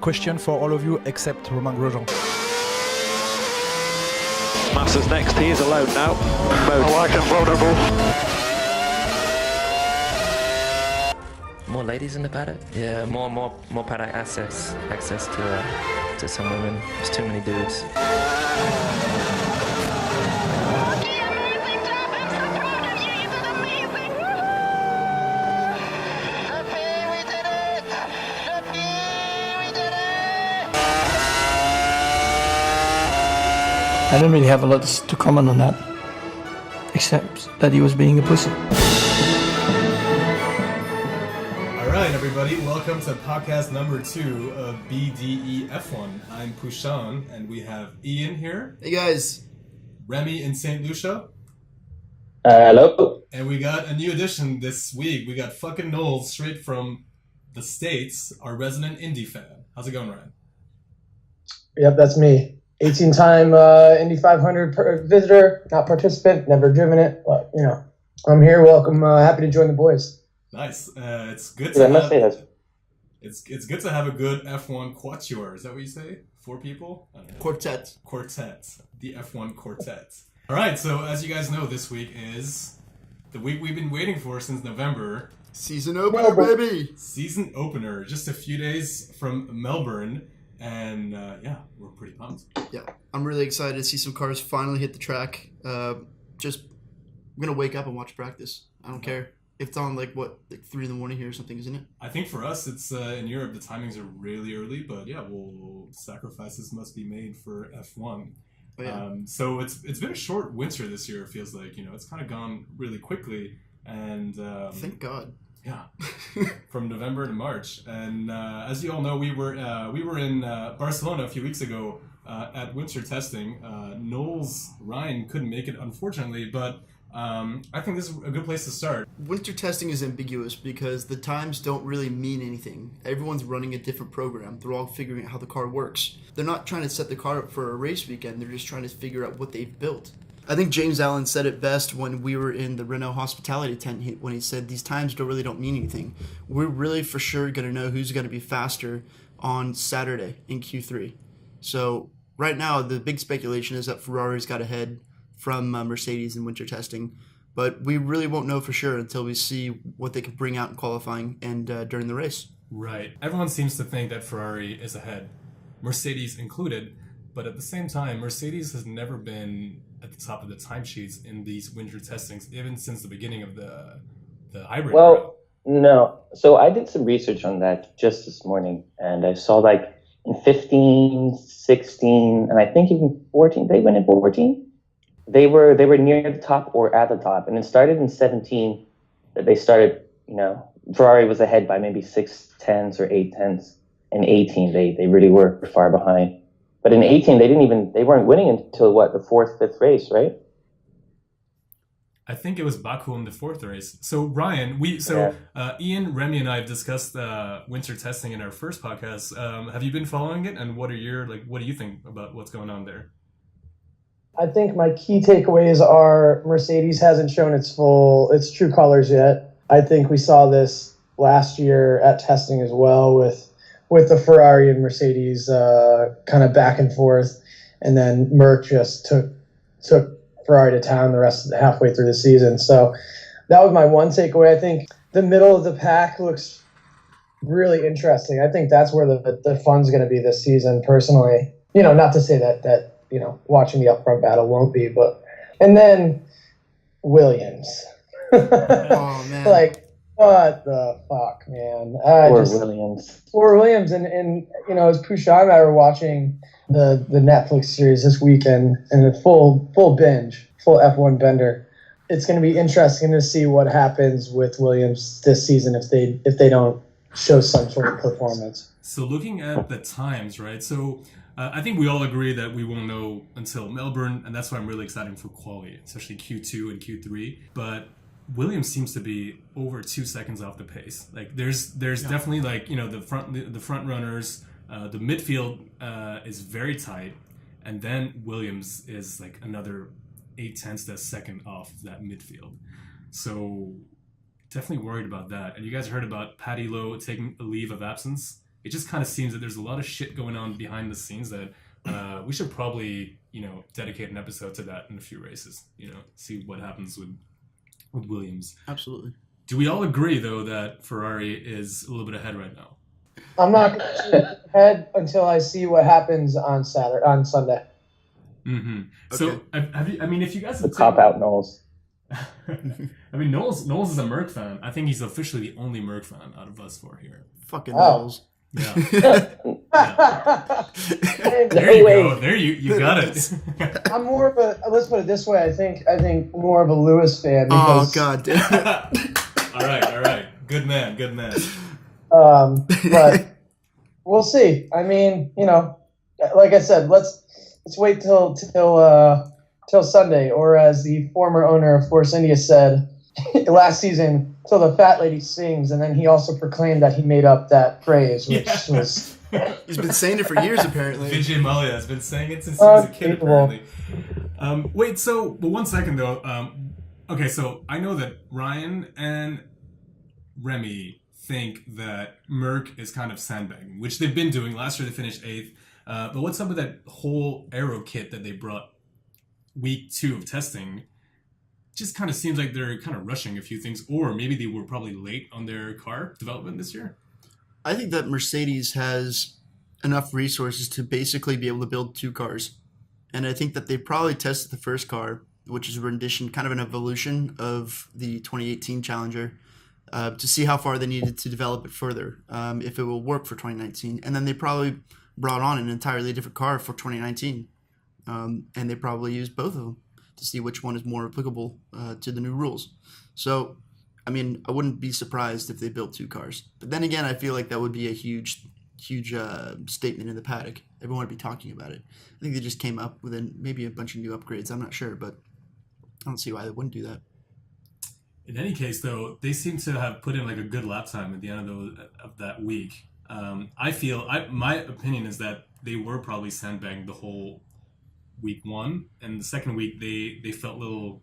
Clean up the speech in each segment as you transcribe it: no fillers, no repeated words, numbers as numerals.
question for all of you except Romain Grosjean. Massa's next, he is alone now. I like him vulnerable. More ladies in the paddock? Yeah, more paddock access to some women. There's too many dudes. I don't really have a lot to comment on that, except that he was being a pussy. Alright everybody, welcome to podcast number 2 of BDE F1. I'm Pushan, and we have Ian here. Hey guys. Remy in St. Lucia. Hello. And we got a new addition this week. We got fucking Knowles straight from the States, our resident Indy fan. How's it going, Ryan? Yep, that's me. 18-time Indy 500 visitor, not participant, never driven it, but I'm here. Welcome, happy to join the boys. Nice. It's good to have. It's good to have a good F1 quatuor. Is that what you say? 4 people? Quartet. The F1 quartet. All right. So as you guys know, this week is the week we've been waiting for since November. Season opener, baby. Season opener. Just a few days from Melbourne. And we're pretty pumped. Yeah, I'm really excited to see some cars finally hit the track. I'm gonna wake up and watch practice. I don't care if it's on like 3 in the morning here or something, isn't it? I think for us, it's in Europe. The timings are really early, but sacrifices must be made for F1. Oh, yeah. So it's been a short winter this year. It feels like it's kind of gone really quickly, and thank God. Yeah, from November to March, and as you all know, we were in Barcelona a few weeks ago at winter testing. Knowles Ryan couldn't make it, unfortunately, but I think this is a good place to start. Winter testing is ambiguous because the times don't really mean anything. Everyone's running a different program. They're all figuring out how the car works. They're not trying to set the car up for a race weekend. They're just trying to figure out what they've built. I think James Allen said it best when we were in the Renault hospitality tent when he said these times don't mean anything. We're really for sure going to know who's going to be faster on Saturday in Q3. So right now the big speculation is that Ferrari's got ahead from Mercedes in winter testing, but we really won't know for sure until we see what they can bring out in qualifying and during the race. Right. Everyone seems to think that Ferrari is ahead, Mercedes included, but at the same time, Mercedes has never been at the top of the timesheets in these winter testings, even since the beginning of the hybrid era. No. So I did some research on that just this morning, and I saw like in 15, 16, and I think even 14, they went in 14. They were near the top or at the top, and it started in 17 that they started, Ferrari was ahead by maybe 6/10 or 8/10. In 18, they really were far behind. But in 18, they weren't winning until the 4th, 5th race, right? I think it was Baku in the 4th race. So Ryan, Ian, Remy, and I have discussed winter testing in our first podcast. Have you been following it? And what do you think about what's going on there? I think my key takeaways are Mercedes hasn't shown its true colors yet. I think we saw this last year at testing as well with the Ferrari and Mercedes kind of back and forth, and then Merc just took Ferrari to town the rest of halfway through the season. So that was my one takeaway. I think the middle of the pack looks really interesting. I think that's where the fun's going to be this season, personally. Not to say that watching the upfront battle won't be, but and then Williams. Oh man. What the fuck, man? Poor Williams. And as Pushan and I were watching the Netflix series this weekend and a full binge, full F1 bender, it's going to be interesting to see what happens with Williams this season if they don't show some sort of performance. So looking at the times, right? So I think we all agree that we won't know until Melbourne, and that's why I'm really excited for quali, especially Q2 and Q3. But Williams seems to be over 2 seconds off the pace. Like there's definitely the front runners, the midfield is very tight, and then Williams is like another 0.8 to a second off that midfield. So definitely worried about that. And you guys heard about Paddy Lowe taking a leave of absence it just kind of seems that there's a lot of shit going on behind the scenes that we should probably, dedicate an episode to that in a few races. See what happens with Williams. Absolutely. Do we all agree though that Ferrari is a little bit ahead right now? I'm not going to head until I see what happens on Sunday. Mm-hmm. Okay. So if you guys The cop out Knowles. Knowles is a Merc fan. I think he's officially the only Merc fan out of us four here. Fucking Oh. Knowles. Yeah. Hey, There you go. There you got it. I'm more of a. Let's put it this way. I think more of a Lewis fan. Oh, Because, God damn it. All right. Good man. But we'll see. I mean, like I said, let's wait till Sunday, or as the former owner of Force India said last season, till the fat lady sings, and then he also proclaimed that he made up that phrase, which was. He's been saying it for years, apparently. Vijay Mallya has been saying it since he was a kid, Unbelievable. apparently. Wait, so, but 1 second though. Okay, so I know that Ryan and Remy think that Merc is kind of sandbagging, which they've been doing. Last year they finished 8th. But what's up with that whole aero kit that they brought week 2 of testing? Just kind of seems like they're kind of rushing a few things, or maybe they were probably late on their car development this year. I think that Mercedes has enough resources to basically be able to build 2 cars. And I think that they probably tested the first car, which is a rendition, kind of an evolution of the 2018 Challenger, to see how far they needed to develop it further, if it will work for 2019. And then they probably brought on an entirely different car for 2019. And they probably used both of them to see which one is more applicable to the new rules. So, I mean, I wouldn't be surprised if they built 2 cars. But then again, I feel like that would be a huge statement in the paddock. Everyone would be talking about it. I think they just came up with maybe a bunch of new upgrades. I'm not sure, but I don't see why they wouldn't do that. In any case, though, they seem to have put in like a good lap time at the end of that week. My opinion is that they were probably sandbagging the whole week 1, and the second week they felt little.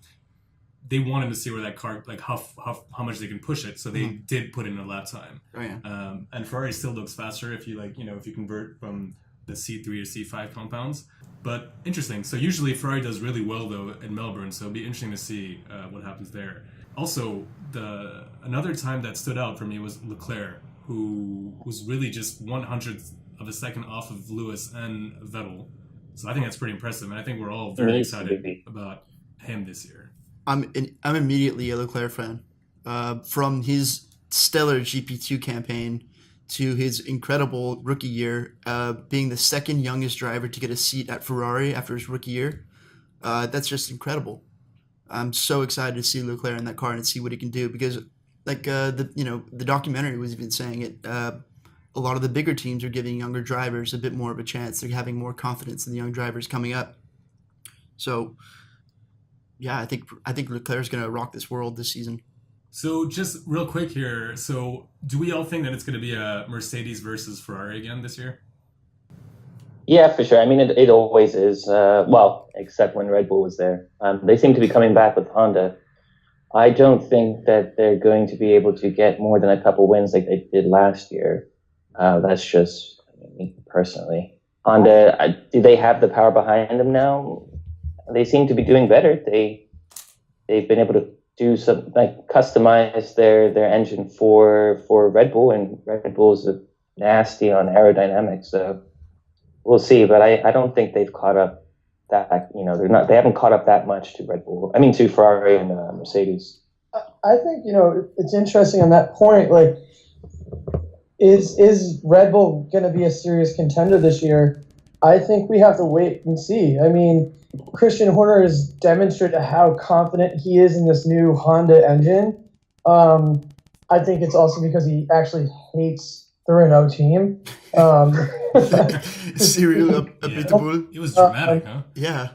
They wanted to see where that car, like how much they can push it, so they did put in a lap time. Oh yeah. And Ferrari still looks faster if you if you convert from the C3 or C5 compounds. But interesting. So usually Ferrari does really well though in Melbourne, so it'll be interesting to see what happens there. Also, another time that stood out for me was Leclerc, who was really just 1/100th of a second off of Lewis and Vettel. So I think that's pretty impressive, and I think we're all very excited about him this year. I'm immediately a Leclerc fan. From his stellar GP2 campaign to his incredible rookie year, being the second youngest driver to get a seat at Ferrari after his rookie year, that's just incredible. I'm so excited to see Leclerc in that car and see what he can do, because the documentary was even saying it. A lot of the bigger teams are giving younger drivers a bit more of a chance. They're having more confidence in the young drivers coming up. So, yeah, I think Leclerc's going to rock this world this season. So just real quick here. So do we all think that it's going to be a Mercedes versus Ferrari again this year? Yeah, for sure. I mean, it always is. Well, except when Red Bull was there. They seem to be coming back with Honda. I don't think that they're going to be able to get more than a couple wins like they did last year. That's just me personally. Honda, do they have the power behind them now? They seem to be doing better. They've been able to do some, like, customize their engine for Red Bull, and Red Bull's nasty on aerodynamics. So we'll see. But I don't think they've caught up that. They haven't caught up that much to Red Bull. I mean, to Ferrari and Mercedes. I think it's interesting on that point. Like, is Red Bull going to be a serious contender this year? I think we have to wait and see. I mean, Christian Horner has demonstrated how confident he is in this new Honda engine. I think it's also because he actually hates the Renault team. Serial applicable. It was dramatic, huh? Yeah.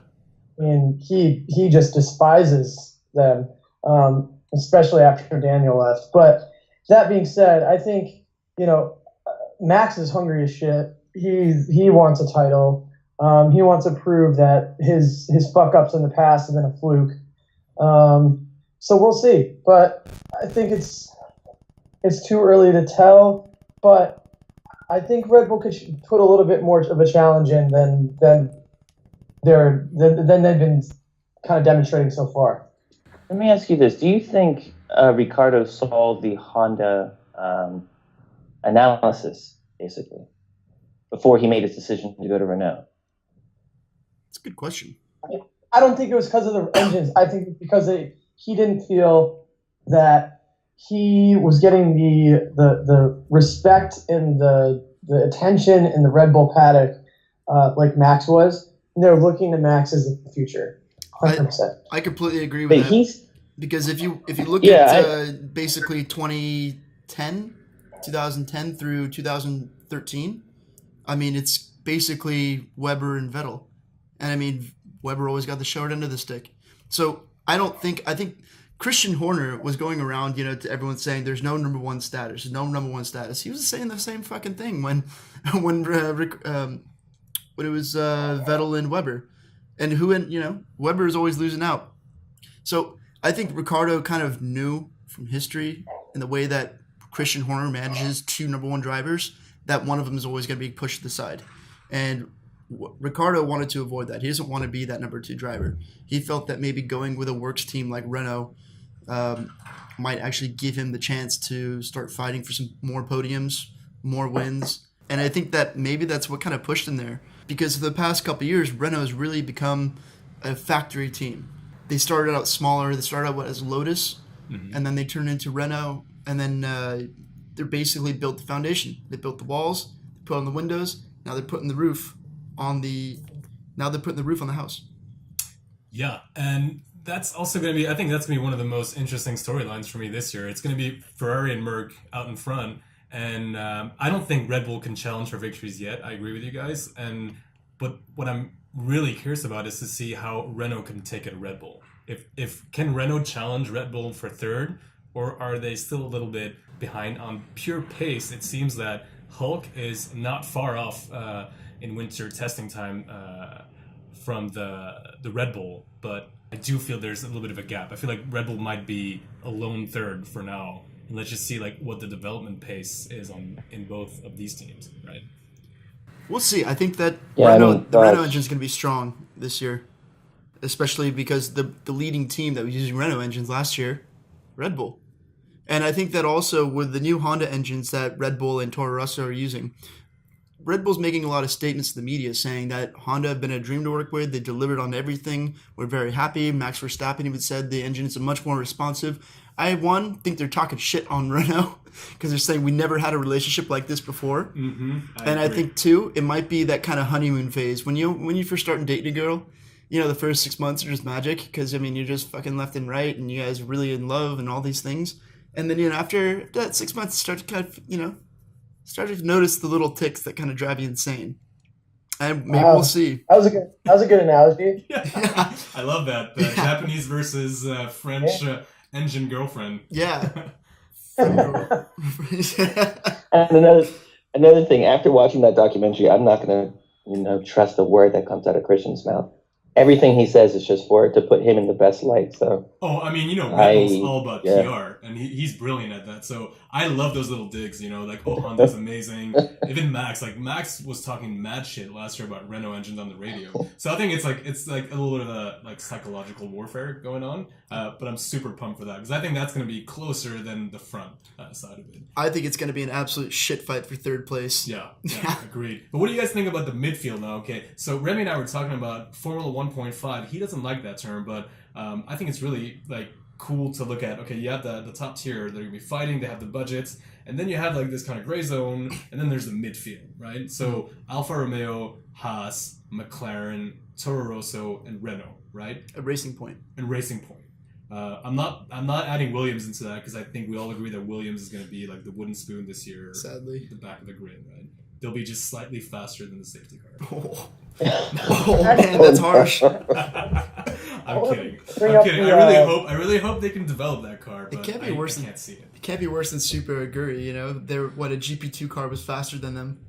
And he just despises them, especially after Daniel left. But that being said, I think, Max is hungry as shit. He wants a title. He wants to prove that his fuck ups in the past have been a fluke. So we'll see. But I think it's too early to tell. But I think Red Bull could put a little bit more of a challenge in than they've been kind of demonstrating so far. Let me ask you this: do you think Ricardo saw the Honda analysis basically before he made his decision to go to Renault? It's a good question. I don't think it was because of the engines. I think it's because he didn't feel that he was getting the respect and the attention in the Red Bull paddock like Max was. And they're looking to Max as the future. 100%. I completely agree with that. Because if you look at basically 2010 through 2013, I mean, it's basically Weber and Vettel. And I mean, Weber always got the short end of the stick. So I think Christian Horner was going around, to everyone saying there's no number one status. There's no number one status. He was saying the same fucking thing when it was Vettel and Weber. And Weber is always losing out. So I think Ricardo kind of knew from history in the way that Christian Horner manages two number one drivers that one of them is always going to be pushed to the side. And Ricardo wanted to avoid that. He doesn't want to be that number two driver. He felt that maybe going with a works team like Renault might actually give him the chance to start fighting for some more podiums, more wins. And I think that maybe that's what kind of pushed him there. Because for the past couple of years, Renault has really become a factory team. They started out smaller. They started out as Lotus, and then they turned into Renault, and then they basically built the foundation. They built the walls, they put on the windows. Now they're putting the roof on the house. Yeah, and that's also going to be, I think that's going to be one of the most interesting storylines for me this year. It's going to be Ferrari and Merc out in front, and I don't think Red Bull can challenge for victories yet. I agree with you guys, but what I'm really curious about is to see how Renault can take it Red Bull. If can Renault challenge Red Bull for third, or are they still a little bit behind on pure pace? It seems that Hulk is not far off in winter testing time from the Red Bull, but I do feel there's a little bit of a gap. I feel like Red Bull might be a lone third for now, and let's just see what the development pace is in both of these teams, right? We'll see. I think that the Renault engine is going to be strong this year, especially because the leading team that was using Renault engines last year, Red Bull. And I think that also with the new Honda engines that Red Bull and Toro Rosso are using, Red Bull's making a lot of statements to the media saying that Honda have been a dream to work with. They delivered on everything. We're very happy. Max Verstappen even said the engine is much more responsive. I think they're talking shit on Renault because they're saying we never had a relationship like this before. I think too, it might be that kind of honeymoon phase when you first start dating a girl. The first 6 months are just magic because you're just fucking left and right, and you guys are really in love and all these things. And then after that 6 months, start to kind of start to notice the little ticks that kind of drive you insane. And maybe we'll see. That was a good analogy. Yeah. I love that. The Japanese versus French engine girlfriend. Yeah. And another thing, after watching that documentary, I'm not going to trust a word that comes out of Christian's mouth. Everything he says is just to put him in the best light. So. Red Bull's all about PR, and he's brilliant at that. So I love those little digs. Honda's amazing. Even Max was talking mad shit last year about Renault engines on the radio. So I think it's a little bit of a psychological warfare going on. But I'm super pumped for that because I think that's going to be closer than the front side of it. I think it's going to be an absolute shit fight for third place. Yeah, agreed. But what do you guys think about the midfield now? Okay, so Remy and I were talking about Formula 1.5. He doesn't like that term, but I think it's really cool to look at. Okay, you have the top tier. They're going to be fighting. They have the budgets. And then you have this kind of gray zone. And then there's the midfield, right? So Alfa Romeo, Haas, McLaren, Toro Rosso, and Renault, right? A Racing Point. I'm not adding Williams into that because I think we all agree that Williams is going to be the wooden spoon this year. Sadly. The back of the grid, right? They'll be just slightly faster than the safety car. Oh man, that's harsh. I'm kidding. I really hope they can develop that car, but I can't see it. It can't be worse than Super Aguri, They're a GP2 car was faster than them.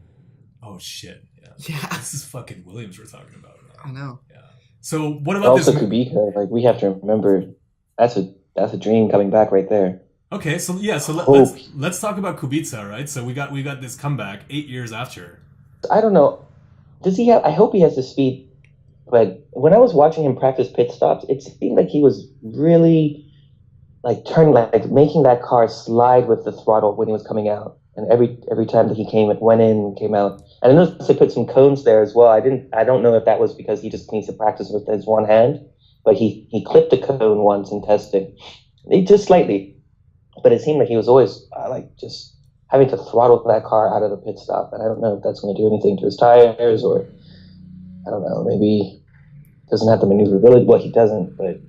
Oh shit. Yeah. This is fucking Williams we're talking about. Right? I know. Yeah. So what about also Kubica? We have to remember that's a dream coming back right there. Okay, so yeah, so let's talk about Kubica, right? So we got this comeback 8 years after. I don't know. Does he have? I hope he has the speed. But when I was watching him practice pit stops, it seemed like he was really like making that car slide with the throttle when he was coming out. And every time that he went in and came out. And I noticed they put some cones there as well. I don't know if that was because he just needs to practice with his one hand, but he clipped a cone once in testing, just slightly. But it seemed like he was always just having to throttle that car out of the pit stop. And I don't know if that's going to do anything to his tires, or I don't know, maybe doesn't have the maneuverability. Well, he doesn't, but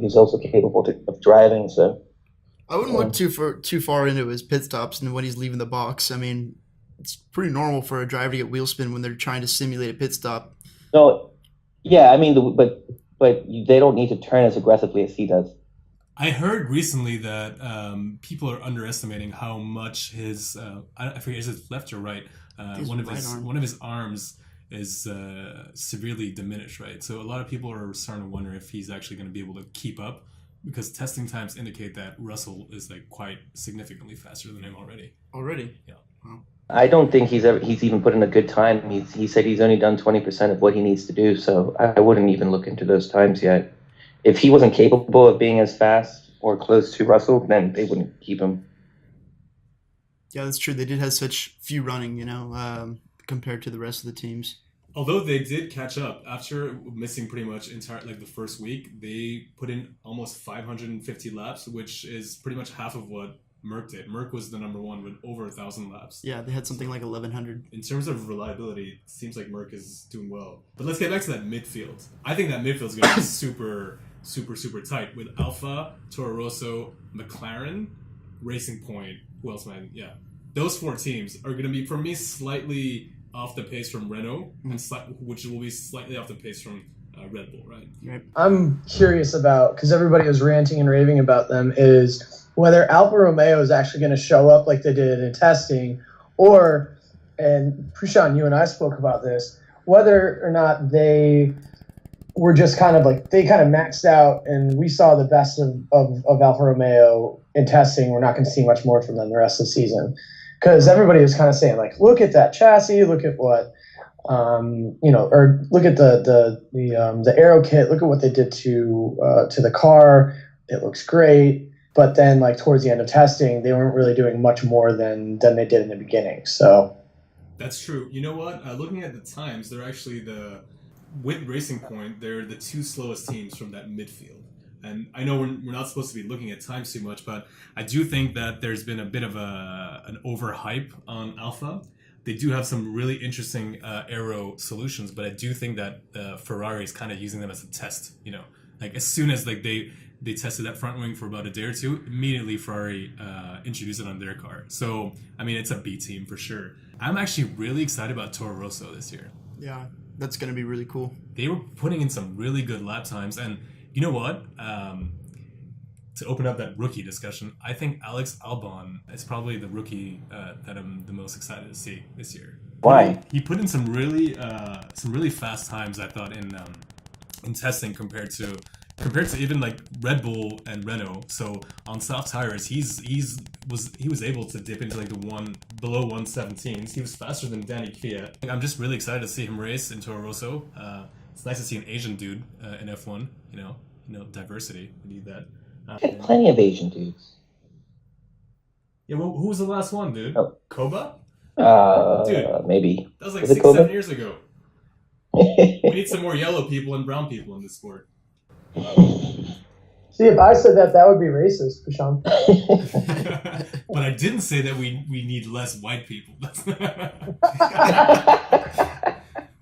he's also capable of driving. So I wouldn't look too far into his pit stops and when he's leaving the box. I mean, it's pretty normal for a driver to get wheel spin when they're trying to simulate a pit stop. No, yeah, I mean, but they don't need to turn as aggressively as he does. I heard recently that people are underestimating how much his I forget, is it left or right? One of his arms is severely diminished, right? So a lot of people are starting to wonder if he's actually going to be able to keep up, because testing times indicate that Russell is like quite significantly faster than him already. Yeah. Wow. I don't think he's even put in a good time. He said he's only done 20% of what he needs to do, so I wouldn't even look into those times yet. If he wasn't capable of being as fast or close to Russell, then they wouldn't keep him. Yeah, that's true. They did have such few running, compared to the rest of the teams. Although they did catch up after missing pretty much the first week, they put in almost 550 laps, which is pretty much half of what Merck did. Merck was the number one with over 1,000 laps. Yeah, they had something like 1,100. In terms of reliability, it seems like Merck is doing well. But let's get back to that midfield. I think that midfield is going to be super, super, super tight with Alfa, Toro Rosso, McLaren, Racing Point. Who else, man? Yeah. Those four teams are going to be, for me, slightly off the pace from Renault, which will be slightly off the pace from Red Bull, right? Yep. I'm curious about, because everybody was ranting and raving about them, is whether Alfa Romeo is actually going to show up like they did in testing, or, and Prashant, you and I spoke about this, whether or not they were just kind of maxed out, and we saw the best of Alfa Romeo in testing. We're not going to see much more from them the rest of the season. Because everybody was kind of saying, like, look at that chassis, look at what, or look at the aero kit, look at what they did to the car. It looks great. But then, like, towards the end of testing, they weren't really doing much more than they did in the beginning. So that's true. You know what? Looking at the times, they're actually with Racing Point, they're the two slowest teams from that midfield. And I know we're not supposed to be looking at times too much, but I do think that there's been a bit of an overhype on Alpha. They do have some really interesting aero solutions, but I do think that Ferrari is kind of using them as a test. Like as soon as they tested that front wing for about a day or two, immediately Ferrari introduced it on their car. So I mean, it's a B team for sure. I'm actually really excited about Toro Rosso this year. Yeah, that's going to be really cool. They were putting in some really good lap times, and you know what? To open up that rookie discussion, I think Alex Albon is probably the rookie that I'm the most excited to see this year. Why? He put in some really fast times, I thought, in testing compared to even like Red Bull and Renault. So on soft tires, he was able to dip into like the below 117s. He was faster than Danny Kvyat. I'm just really excited to see him race in Toro Rosso. It's nice to see an Asian dude in F1. Diversity. We need that. Plenty of Asian dudes. Yeah, well, who was the last one, dude? Oh. Koba? Dude, maybe. That was like 6-7 years ago. We need some more yellow people and brown people in this sport. See, if I said that would be racist, Prashant. But I didn't say that we need less white people.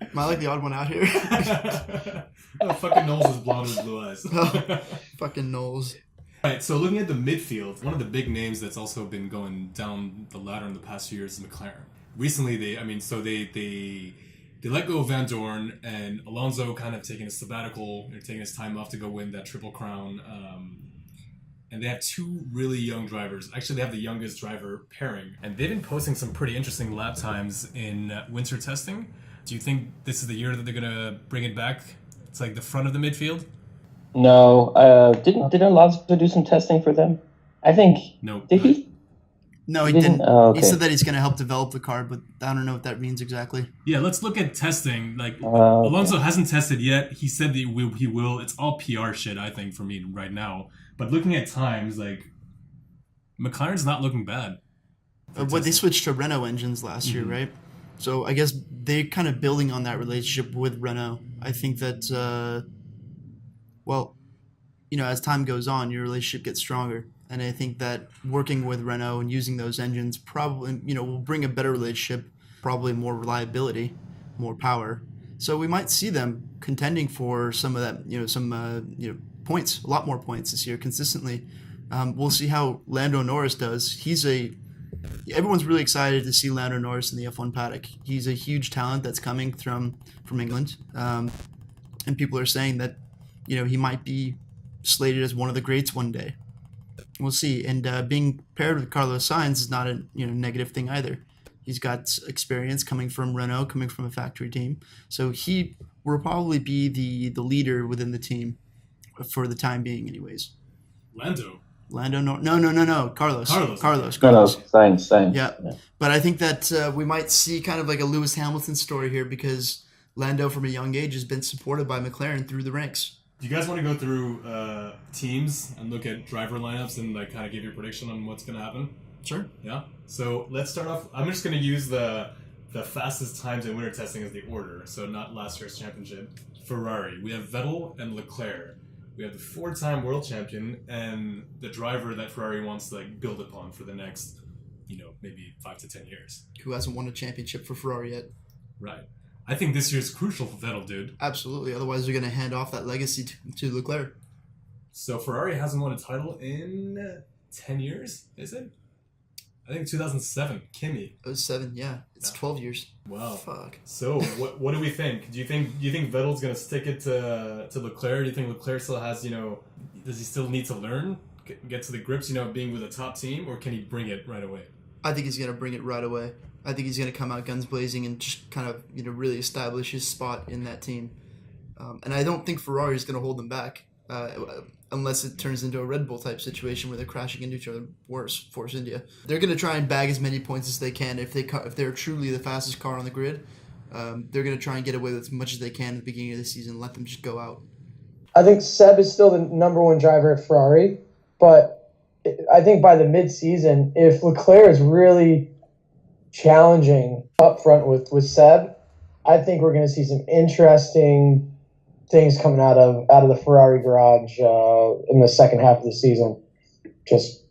Am I like the odd one out here? Oh, fucking Knowles is blonde with blue eyes. Fucking Knowles. All right, so looking at the midfield, one of the big names that's also been going down the ladder in the past few years is McLaren. Recently, they let go of Van Dorn, and Alonso kind of taking a sabbatical, taking his time off to go win that Triple Crown. And they have two really young drivers. Actually, they have the youngest driver pairing. And they've been posting some pretty interesting lap times in winter testing. Do you think this is the year that they're going to bring it back? It's like the front of the midfield? No. Didn't Alonso do some testing for them? I think. No. Did he? No, he didn't. Oh, okay. He said that he's going to help develop the car, but I don't know what that means exactly. Yeah, let's look at testing. Like, Alonso hasn't tested yet. He said that he will. It's all PR shit, I think, for me right now. But looking at times, like, McLaren's not looking bad. They switched to Renault engines last year, right? So I guess they're kind of building on that relationship with Renault. I think that, as time goes on, your relationship gets stronger. And I think that working with Renault and using those engines probably, will bring a better relationship, probably more reliability, more power. So we might see them contending for some of that, points, a lot more points this year consistently. We'll see how Lando Norris does. Everyone's really excited to see Lando Norris in the F1 paddock. He's a huge talent that's coming from England. And people are saying that, he might be slated as one of the greats one day. We'll see. And being paired with Carlos Sainz is not a negative thing either. He's got experience coming from Renault, coming from a factory team. So he will probably be the leader within the team for the time being anyways. Lando, no. Carlos. Sainz. Yeah. But I think that we might see kind of like a Lewis Hamilton story here because Lando from a young age has been supported by McLaren through the ranks. do you guys want to go through teams and look at driver lineups and like kind of give your prediction on what's going to happen? Sure. Yeah. So let's start off. I'm just going to use the fastest times in winter testing as the order. So not last year's championship. Ferrari. We have Vettel and Leclerc. We have the 4-time world champion and the driver that Ferrari wants to like build upon for the next, maybe 5 to 10 years. Who hasn't won a championship for Ferrari yet? Right. I think this year's crucial for Vettel, dude. Absolutely. Otherwise, they're going to hand off that legacy to Leclerc. So Ferrari hasn't won a title in 10 years, is it? I think 2007, Kimi. 07, yeah. It's 12 years. Wow. Fuck. So what do we think? Do you think Vettel's gonna stick it to Leclerc? Do you think Leclerc still has, does he still need to learn, get to the grips, being with a top team, or can he bring it right away? I think he's gonna bring it right away. I think he's gonna come out guns blazing and just kind of really establish his spot in that team. And I don't think Ferrari's gonna hold them back. Unless it turns into a Red Bull type situation where they're crashing into each other, worse, Force India. They're going to try and bag as many points as they can. If they're truly the fastest car on the grid, they're going to try and get away with as much as they can at the beginning of the season, let them just go out. I think Seb is still the number one driver at Ferrari, but I think by the mid-season, if Leclerc is really challenging up front with Seb, I think we're going to see some interesting things coming out of the Ferrari garage in the second half of the season. Just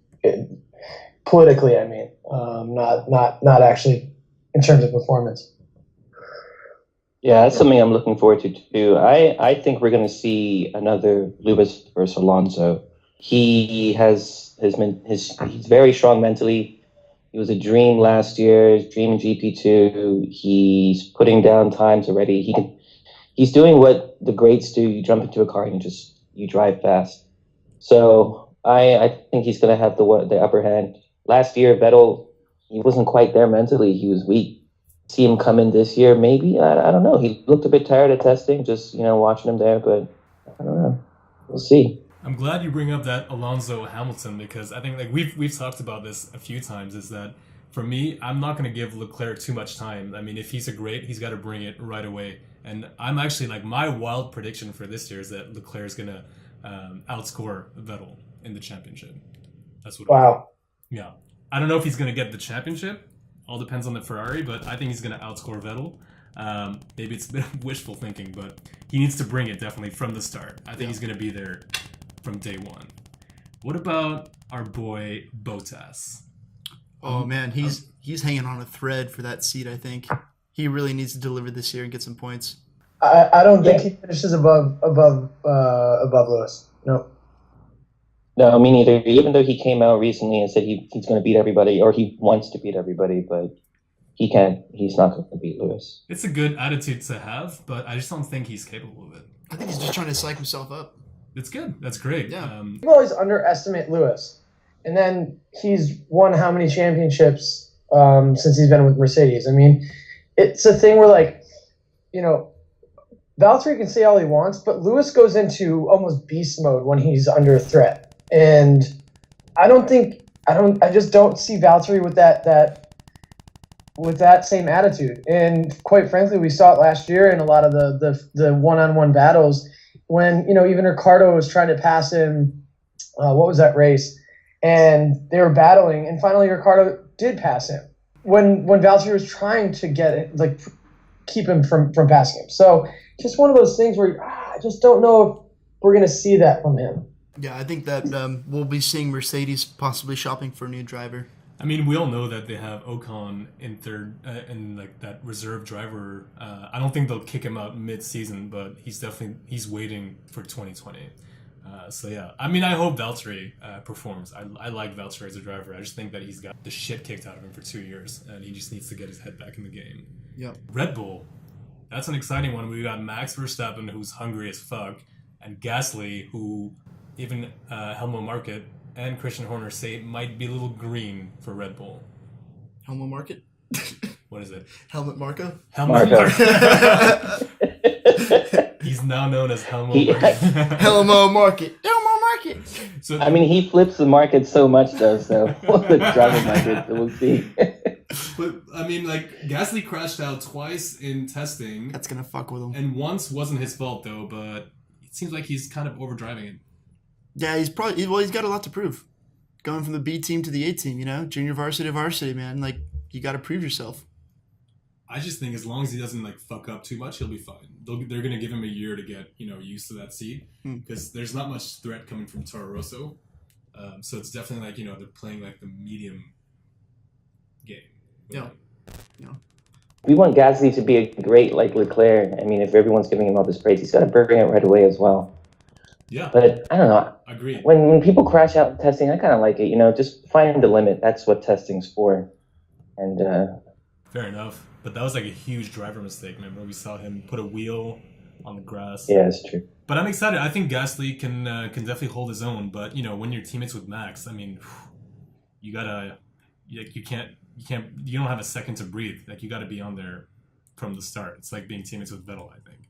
politically, I mean, not actually in terms of performance. Yeah, that's something I'm looking forward to too. I think we're going to see another Lewis versus Alonso. He's very strong mentally. He was a dream last year, dream in GP2. He's putting down times already. He's doing what the greats do. You jump into a car and you drive fast. So I think he's going to have the upper hand. Last year, Vettel, he wasn't quite there mentally. He was weak. See him come in this year, maybe. I don't know. He looked a bit tired of testing, just watching him there. But I don't know. We'll see. I'm glad you bring up that Alonso Hamilton because I think we've talked about this a few times. Is that for me, I'm not going to give Leclerc too much time. I mean, if he's a great, he's got to bring it right away. And I'm actually my wild prediction for this year is that Leclerc is going to outscore Vettel in the championship. That's what. Wow. Yeah, I don't know if he's going to get the championship. All depends on the Ferrari, but I think he's going to outscore Vettel. Maybe it's a bit of wishful thinking, but he needs to bring it definitely from the start. I think he's going to be there from day one. What about our boy Bottas? Oh man, he's hanging on a thread for that seat. I think he really needs to deliver this year and get some points. I don't think he finishes above Lewis. No. No, me neither. Even though he came out recently and said he's going to beat everybody, or he wants to beat everybody, but he can't. He's not going to beat Lewis. It's a good attitude to have, but I just don't think he's capable of it. I think he's just trying to psych himself up. It's good. That's great. Yeah. People always underestimate Lewis, and then he's won how many championships since he's been with Mercedes? I mean, it's a thing where Valtteri can say all he wants, but Lewis goes into almost beast mode when he's under threat. And I just don't see Valtteri with that same attitude. And quite frankly, we saw it last year in a lot of the one-on-one battles when, even Ricardo was trying to pass him. What was that race? And they were battling, and finally Ricardo did pass him when Valtteri was trying to get it, keep him from passing him. So just one of those things where I just don't know if we're going to see that from him. Yeah, I think that we'll be seeing Mercedes possibly shopping for a new driver. I mean, we all know that they have Ocon in third, in that reserve driver. I don't think they'll kick him out mid-season, but he's waiting for 2020. So yeah, I mean, I hope Valtteri performs. I like Valtteri as a driver. I just think that he's got the shit kicked out of him for 2 years, and he just needs to get his head back in the game. Yep. Red Bull, that's an exciting one. We got Max Verstappen, who's hungry as fuck, and Gasly, who even Helmut Marko and Christian Horner say might be a little green for Red Bull. Helmut Marko? What is it? Helmut Marko? Helmut Marko. He's now known as Helmut Marko. Helmut Marko. Helmut Marko. So, I mean, he flips the market so much, though, so the driver market, we'll see. But, I mean, Gasly crashed out twice in testing. That's going to fuck with him. And once wasn't his fault, though, but it seems like he's kind of overdriving it. Yeah, he's got a lot to prove. Going from the B team to the A team, junior varsity to varsity, man. You got to prove yourself. I just think as long as he doesn't fuck up too much, he'll be fine. They're gonna give him a year to get used to that seat because there's not much threat coming from Toro Rosso. So it's definitely they're playing the medium game. Yeah. We want Gasly to be a great Leclerc. I mean, if everyone's giving him all this praise, he's got to bring it right away as well. Yeah. But I don't know. Agreed. When people crash out in testing, I kind of like it. Just find the limit. That's what testing's for. And fair enough. But that was a huge driver mistake. Remember, we saw him put a wheel on the grass. Yeah, it's true. But I'm excited. I think Gasly can definitely hold his own. But when you're teammates with Max, I mean, you gotta you don't have a second to breathe. You gotta be on there from the start. It's like being teammates with Vettel, I think.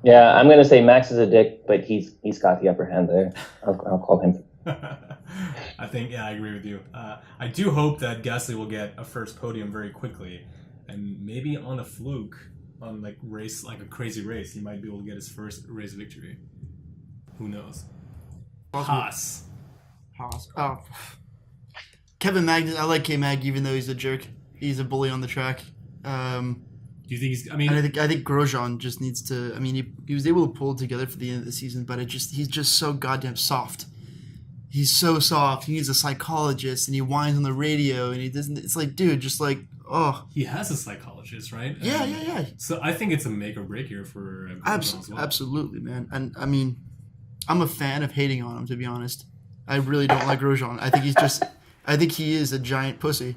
Yeah, I'm gonna say Max is a dick, but he's got the upper hand there. I'll call him. I think, I agree with you. I do hope that Gasly will get a first podium very quickly, and maybe on a fluke, on race, a crazy race, he might be able to get his first race victory. Who knows? Haas. Oh, Kevin Magnussen. I like K-Mag, even though he's a jerk. He's a bully on the track. Do you think he's? I mean, I think Grosjean just needs to. I mean, he was able to pull it together for the end of the season, but he's just so goddamn soft. He's so soft. He needs a psychologist, and he whines on the radio, and he doesn't. It's dude, oh. He has a psychologist, right? Yeah. So I think it's a make or break here for Grosjean as well. Absolutely, man. And I mean, I'm a fan of hating on him, to be honest. I really don't like Grosjean. I think he is a giant pussy.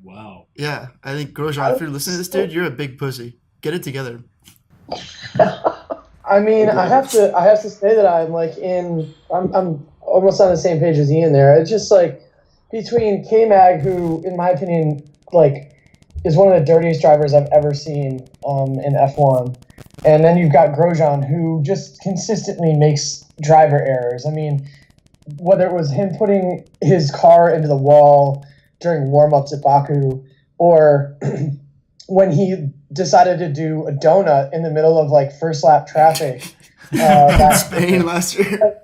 Wow. Yeah, I think Grosjean, if you're listening to this dude, you're a big pussy. Get it together. I mean, I have to say that I'm almost on the same page as Ian there. It's just between K-Mag, who, in my opinion, is one of the dirtiest drivers I've ever seen in F1, and then you've got Grosjean, who just consistently makes driver errors. I mean, whether it was him putting his car into the wall during warm-ups at Baku, or when he decided to do a donut in the middle of first lap traffic. Spain last year.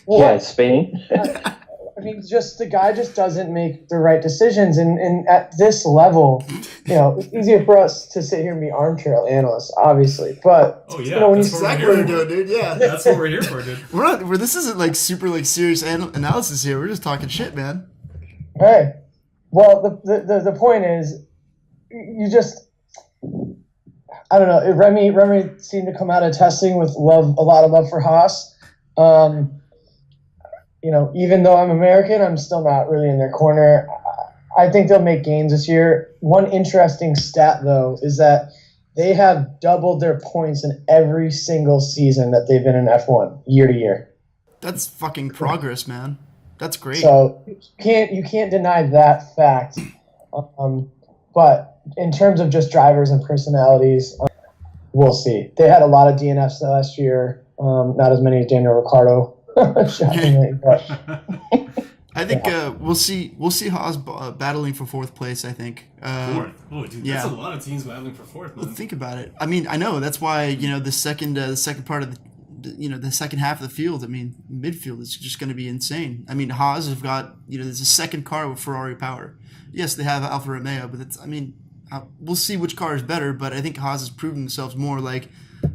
Yeah, Spain. I mean, the guy just doesn't make the right decisions, and at this level, it's easier for us to sit here and be armchair analysts, obviously. But when exactly what we're doing, dude. Yeah, that's what we're here for, dude. This isn't super serious analysis here. We're just talking shit, man. Hey, well, the point is, I don't know. Remy seemed to come out of testing with a lot of love for Haas. Even though I'm American, I'm still not really in their corner. I think they'll make gains this year. One interesting stat, though, is that they have doubled their points in every single season that they've been in F1 year to year. That's fucking progress, man. That's great. So you can't deny that fact. But in terms of just drivers and personalities, we'll see. They had a lot of DNFs last year. Not as many as Daniel Ricciardo. Shockingly, but I think we'll see Haas battling for fourth place. I think. Fourth. Oh, dude, yeah. that's a lot of teams battling for fourth. Man. Well, think about it. I mean, I know that's why the second part of the second half of the field. I mean, midfield is just going to be insane. I mean, Haas have got there's a second car with Ferrari power. Yes, they have Alfa Romeo, but we'll see which car is better. But I think Haas has proven themselves more like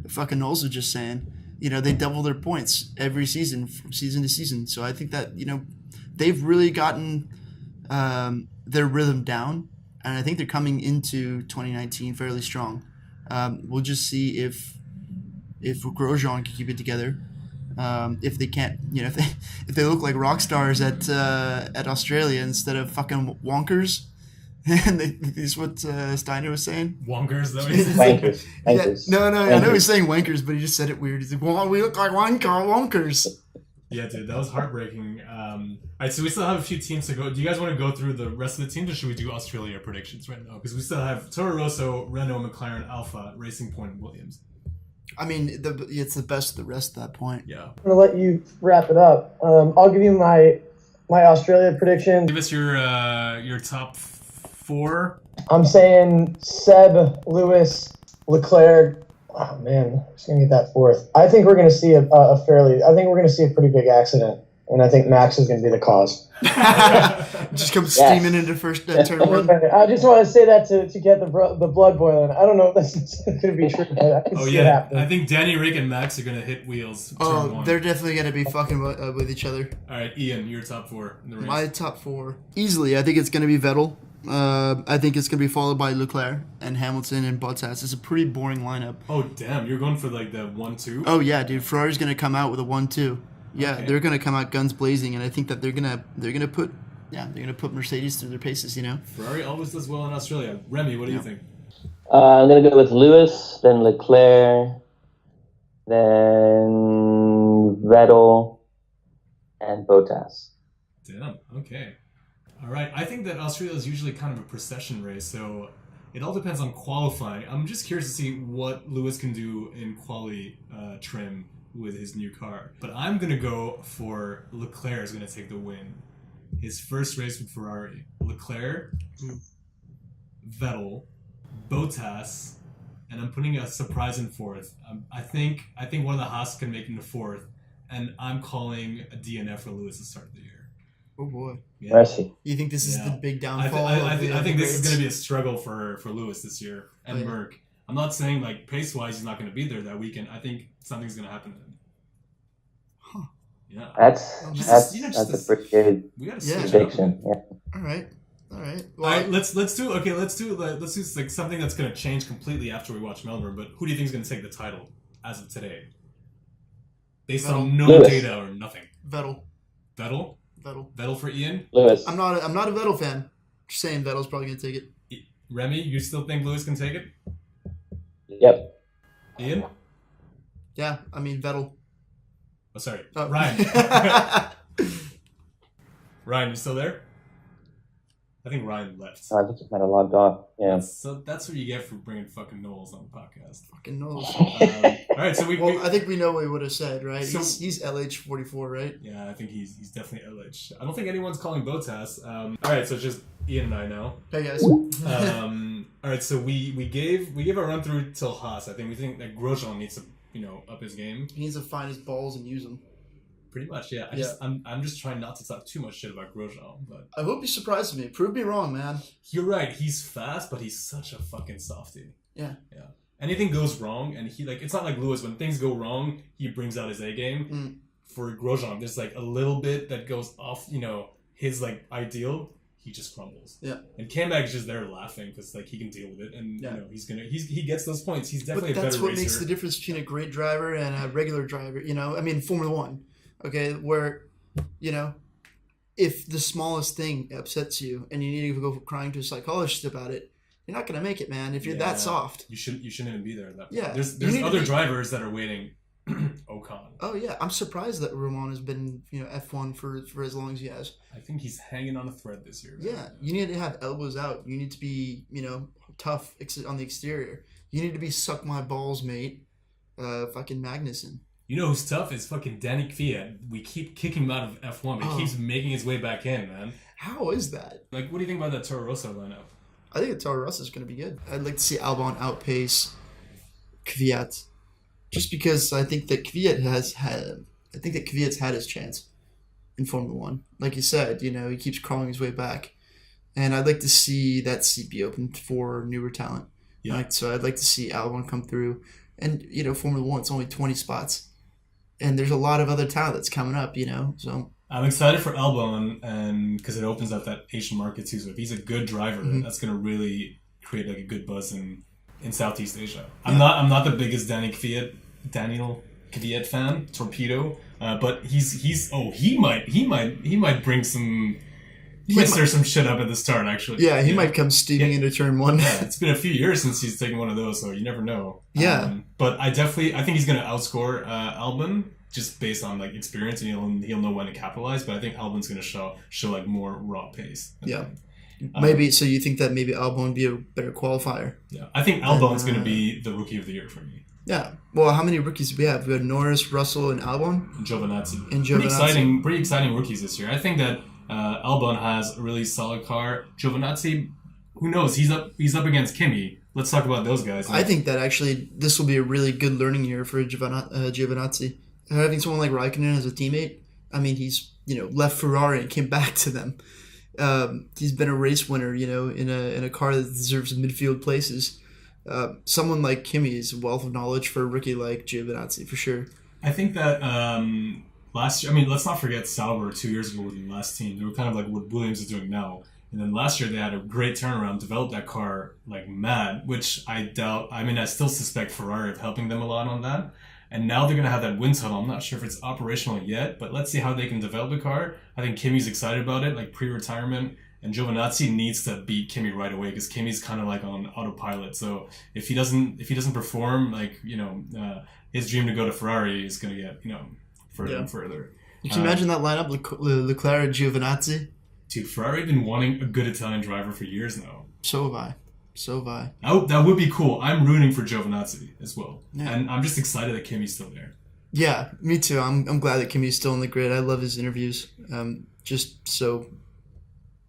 fucking Knowles was just saying. They double their points every season from season to season. So I think that they've really gotten their rhythm down, and I think they're coming into 2019 fairly strong. We'll just see if Grosjean can keep it together. If they can't, if they look like rock stars at Australia instead of fucking wonkers. And this is what Steiner was saying. Wonkers, though. Wankers. Wankers. Yeah, no, I know he's saying wankers, but he just said it weird. He's like, well, we look like wonkers. Yeah, dude, that was heartbreaking. All right, so we still have a few teams to go. Do you guys want to go through the rest of the teams, or should we do Australia predictions right now? Because we still have Toro Rosso, Renault, McLaren, Alpha, Racing Point, and Williams. I mean, it's the best of the rest at that point. Yeah. I'm going to let you wrap it up. I'll give you my Australia prediction. Give us your top 4. I'm saying Seb, Lewis, Leclerc. Oh man, who's gonna get that fourth? I think we're gonna see a pretty big accident, and I think Max is gonna be the cause. Just come steaming into first turn 1. I just want to say that to get the blood boiling. I don't know if that's gonna be true. But I can see it happening. I think Danny Rick and Max are gonna hit wheels. Oh, turn 1. They're definitely gonna be fucking with each other. All right, Ian, your top 4 in the race. My top 4 easily. I think it's gonna be Vettel. I think it's going to be followed by Leclerc and Hamilton and Bottas. It's a pretty boring lineup. Oh, damn. You're going for like the 1-2? Oh, yeah, dude. Ferrari's going to come out with a 1-2. Yeah, Okay. They're going to come out guns blazing, and I think that they're going to put Mercedes through their paces, Ferrari always does well in Australia. Remy, what do you think? I'm going to go with Lewis, then Leclerc, then Vettel, and Bottas. Damn, okay. All right, I think that Australia is usually kind of a procession race, so it all depends on qualifying. I'm just curious to see what Lewis can do in quali trim with his new car. But I'm going to go for Leclerc is going to take the win. His first race with Ferrari. Leclerc, Vettel, Bottas, and I'm putting a surprise in fourth. I think one of the Haas can make it into fourth, and I'm calling a DNF for Lewis to start the year. Oh boy! Yeah. Mercy. You think this is the big downfall? I think this is going to be a struggle for Lewis this year and Merck. I'm not saying like pace wise he's not going to be there that weekend. I think something's going to happen to him. Huh? Yeah. That's a pretty good prediction. Yeah. All right. Well, all right. Let's do like something that's going to change completely after we watch Melbourne. But who do you think is going to take the title as of today? Based on no Lewis. data or nothing. Vettel. Vettel for Ian? Lewis. I'm not a Vettel fan. Just saying Vettel's probably going to take it. Remy, you still think Lewis can take it? Yep. Ian? Yeah, I mean Vettel. Oh, sorry. Ryan. Ryan, you still there? I think Ryan left. I think he might have logged off. Yeah. That's what you get for bringing fucking Knowles on the podcast. Fucking Knowles. All right, so I think we know what he would have said, right? So, he's LH44, right? Yeah, I think he's definitely LH. I don't think anyone's calling Bottas. All right, so it's just Ian and I now. Hey guys. All right, so we gave a run through till Haas. We think that Grosjean needs to up his game. He needs to find his balls and use them. Pretty much, yeah. I'm just trying not to talk too much shit about Grosjean, but I hope he surprises me. Prove me wrong, man. You're right. He's fast, but he's such a fucking softie. Yeah. Anything goes wrong, and he it's not like Lewis. When things go wrong, he brings out his A game. For Grosjean, there's like a little bit that goes off, his like ideal. He just crumbles. Yeah. And K-Mag's just there laughing because like he can deal with it, and he gets those points. He's definitely a better racer. That's what makes the difference between a great driver and a regular driver. I mean Formula One. Okay, where, if the smallest thing upsets you and you need to go crying to a psychologist about it, you're not going to make it, man. If you're that soft, you shouldn't even be there at that point. Yeah, there's other drivers that are waiting. Ocon. Oh yeah, I'm surprised that Roman has been F1 for as long as he has. I think he's hanging on a thread this year. Man. Yeah, you need to have elbows out. You need to be tough on the exterior. You need to be suck my balls, mate. Fucking Magnussen. You know who's tough? It's fucking Danny Kvyat. We keep kicking him out of F1, but he keeps making his way back in, man. How is that? Like, what do you think about that Toro Rosso lineup? I think the Toro Rosso is going to be good. I'd like to see Albon outpace Kvyat, just because I think that Kvyat's had his chance in Formula One. Like you said, you know, he keeps crawling his way back, and I'd like to see that seat be open for newer talent. Yeah. So I'd like to see Albon come through, and you know, Formula One, it's only 20 spots, and there's a lot of other talent that's coming up. You know, so. I'm excited for Albon, and because it opens up that Asian market too. So if he's a good driver, that's going to really create like a good buzz in Southeast Asia. I'm not the biggest Daniel Kvyat fan, Torpedo, but he might bring some. He might stir some shit up at the start, actually. Yeah, he might come steaming into turn one. Yeah, it's been a few years since he's taken one of those, so you never know. Yeah. But I think he's going to outscore Albon just based on like experience, and he'll know when to capitalize. But I think Albon's going to show like more raw pace. Yeah. Maybe so. You think that maybe Albon would be a better qualifier? Yeah, I think Albon's going to be the rookie of the year for me. Yeah. Well, how many rookies do we have? We have Norris, Russell, and Albon. And Giovinazzi. Pretty exciting rookies this year. I think that Albon has a really solid car. Giovinazzi, who knows? He's up against Kimi. Let's talk about those guys. I think that actually this will be a really good learning year for Giovinazzi. Having someone like Raikkonen as a teammate, I mean, he's left Ferrari and came back to them. He's been a race winner, in a car that deserves midfield places. Someone like Kimi is a wealth of knowledge for a rookie like Giovinazzi, for sure. I think that last year, I mean, let's not forget Sauber 2 years ago with the last team. They were kind of like what Williams is doing now. And then last year they had a great turnaround, developed that car like mad, which I doubt. I mean, I still suspect Ferrari of helping them a lot on that. And now they're going to have that wind tunnel. I'm not sure if it's operational yet, but let's see how they can develop the car. I think Kimi's excited about it, like pre-retirement. And Giovinazzi needs to beat Kimi right away because Kimi's kind of like on autopilot. So if he doesn't perform, like his dream to go to Ferrari is going to get further and further. Can you imagine that lineup, Leclerc, Giovinazzi? Dude, Ferrari have been wanting a good Italian driver for years now. So have I. That would be cool. I'm rooting for Giovinazzi as well. Yeah. And I'm just excited that Kimi's still there. Yeah, me too. I'm glad that Kimi's still in the grid. I love his interviews. Just so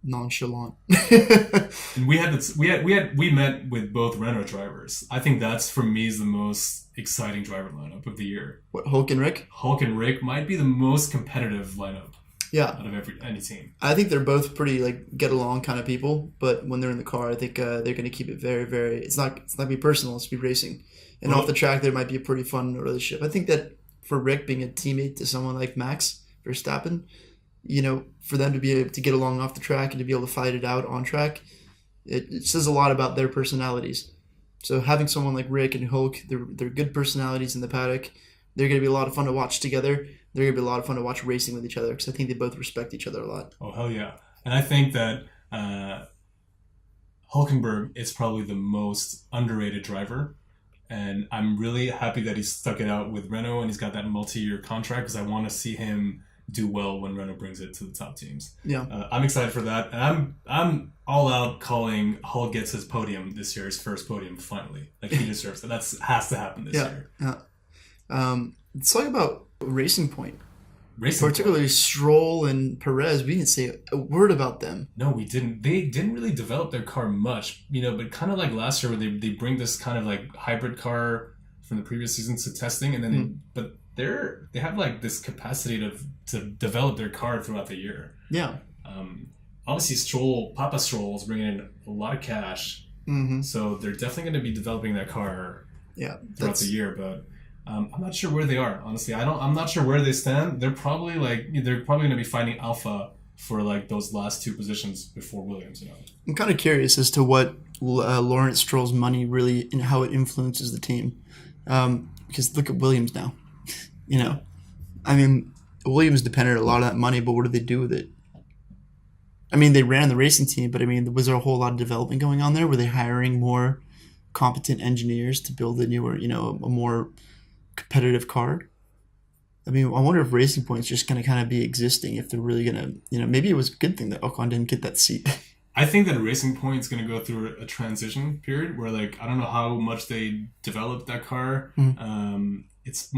nonchalant. And we met with both Renault drivers. I think that's for me is the most exciting driver lineup of the year. What, Hulk and Rick? Hulk and Rick might be the most competitive lineup. Yeah, out of any team. I think they're both pretty get along kind of people, but when they're in the car, I think they're going to keep it very, very. It's not be personal. It's be racing, and off the track there might be a pretty fun relationship. I think that for Rick being a teammate to someone like Max Verstappen, for them to be able to get along off the track and to be able to fight it out on track, it says a lot about their personalities. So having someone like Rick and Hulk, they're good personalities in the paddock. They're going to be a lot of fun to watch together. They're going to be a lot of fun to watch racing with each other because I think they both respect each other a lot. Oh, hell yeah. And I think that Hulkenberg is probably the most underrated driver. And I'm really happy that he stuck it out with Renault and he's got that multi-year contract because I want to see him do well when Renault brings it to the top teams. Yeah. I'm excited for that. And I'm all out calling Hulk gets his podium this year, his first podium, finally. Like, he deserves it. That has to happen this year. Yeah. Let's talk about Racing Point. Particularly Stroll and Perez. We didn't say a word about them. No, we didn't. They didn't really develop their car much, but kind of like last year where they bring this kind of like hybrid car from the previous season to testing, and then but they have like this capacity to develop their car throughout the year. Yeah. Obviously, Papa Stroll is bringing in a lot of cash, so they're definitely going to be developing that car. Throughout the year, but. I'm not sure where they are, honestly. I'm not sure where they stand. They're probably going to be fighting Alpha for like those last two positions before Williams. I'm kind of curious as to what Lawrence Stroll's money really and how it influences the team. Because look at Williams now. I mean, Williams depended on a lot of that money, but what did they do with it? I mean, they ran the racing team, but I mean, was there a whole lot of development going on there? Were they hiring more competent engineers to build a newer, a more competitive car? I mean, I wonder if Racing Point's just going to kind of be existing if they're really going to, maybe it was a good thing that Ocon didn't get that seat. I think that Racing Point's going to go through a transition period where I don't know how much they developed that car. it's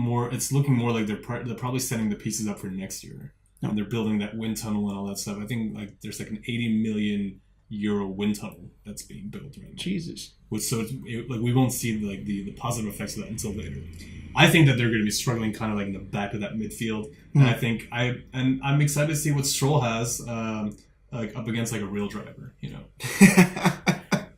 looking more like they're probably setting the pieces up for next year, and they're building that wind tunnel and all that stuff. I think like there's like an 80 million euro wind tunnel that's being built right now. Jesus. Like we won't see like the positive effects of that until later. I think that they're going to be struggling kind of like in the back of that midfield, and I think I'm excited to see what Stroll has like up against like a real driver, you know.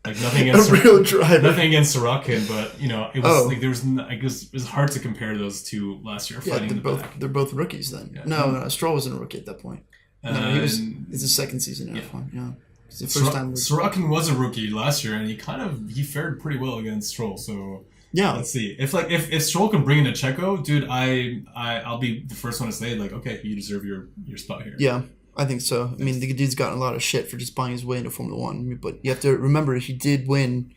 Like nothing against real driver. Nothing against Sorokin, but you know, it was like there was I guess it was hard to compare those two last year fighting in the back. They're both rookies then. Yeah. No, Stroll wasn't a rookie at that point. No, it's his second season in F1. Yeah. It's the first time. Sorokin was a rookie last year, and he fared pretty well against Stroll. So yeah, let's see if Stroll can bring in a Checo, dude. I'll be the first one to say like, okay, you deserve your spot here. Yeah. I think so. I mean, the dude's gotten a lot of shit for just buying his way into Formula 1, but you have to remember he did win,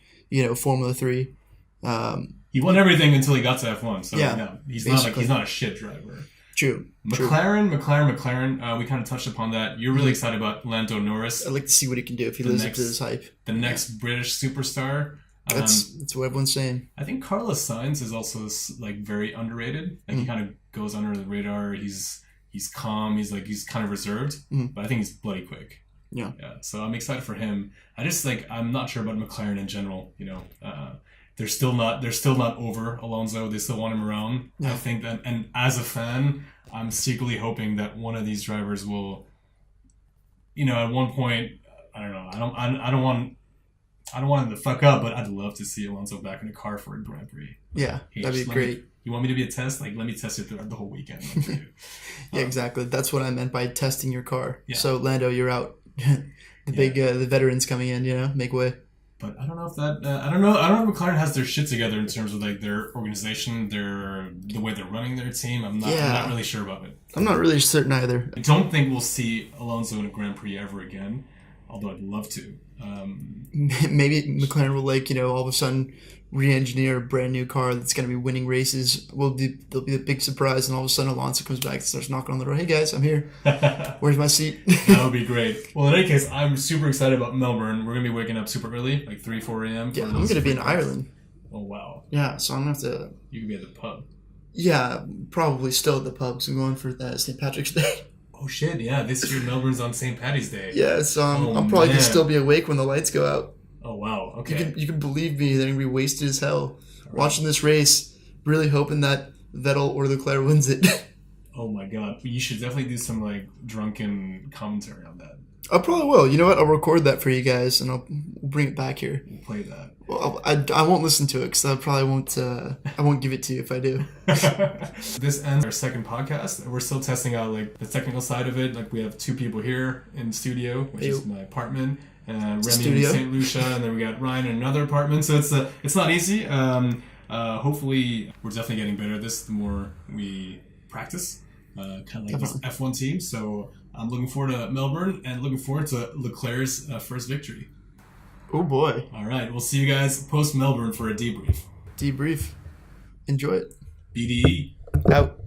Formula 3. He won everything until he got to F1. So yeah, he's not a shit driver. True. McLaren. We kind of touched upon that. You're really excited about Lando Norris. I'd like to see what he can do if he lives up to this hype. The next British superstar. That's what everyone's saying. I think Carlos Sainz is also like very underrated. Like he kind of goes under the radar. He's calm. He's kind of reserved, but I think he's bloody quick. Yeah. So I'm excited for him. I'm not sure about McLaren in general. They're still not over Alonso. They still want him around. Yeah. I think that, and as a fan, I'm secretly hoping that one of these drivers will, at one point, I don't know. I don't want him to fuck up, but I'd love to see Alonso back in a car for a Grand Prix. Yeah, that'd be great. You want me to be a test? Like, let me test it throughout the whole weekend. Yeah, exactly. That's what I meant by testing your car. Yeah. So, Lando, you're out. The veterans coming in, make way. But I don't know if that... I don't know if McLaren has their shit together in terms of, like, their organization, the way they're running their team. I'm not really sure about it. I'm not really certain either. I don't think we'll see Alonso in a Grand Prix ever again, although I'd love to. Maybe McLaren will, all of a sudden re-engineer a brand new car that's going to be winning races. There'll be a big surprise, and all of a sudden Alonso comes back and starts knocking on the door. Hey guys, I'm here. Where's my seat? That would be great. Well, in any case, I'm super excited about Melbourne. We're going to be waking up super early, like 3-4 a.m. Yeah, I'm going to be in Ireland. Oh, wow. Yeah, so I'm going to have to... You could be at the pub. Yeah, probably still at the pub, so I'm going for St. Patrick's Day. Oh shit, yeah, this year Melbourne's on St. Paddy's Day. Yeah, so I'm probably going to still be awake when the lights go out. Oh wow, okay. You can believe me, they're going to be wasted as hell. Watching this race, really hoping that Vettel or Leclerc wins it. Oh my god, you should definitely do some like drunken commentary on that. I probably will. You know what? I'll record that for you guys, and we'll bring it back here. We'll play that. Well, I won't listen to it because I probably won't. I won't give it to you if I do. This ends our second podcast. We're still testing out like the technical side of it. Like we have 2 people here in the studio, which is my apartment, and Remy in St. Lucia, and then we got Ryan in another apartment. So it's not easy. Hopefully, we're definitely getting better at this the more we practice. Kind of like this F1 team. So I'm looking forward to Melbourne and looking forward to Leclerc's first victory. Oh boy. All right. We'll see you guys post Melbourne for a debrief. Enjoy it. BDE. Out.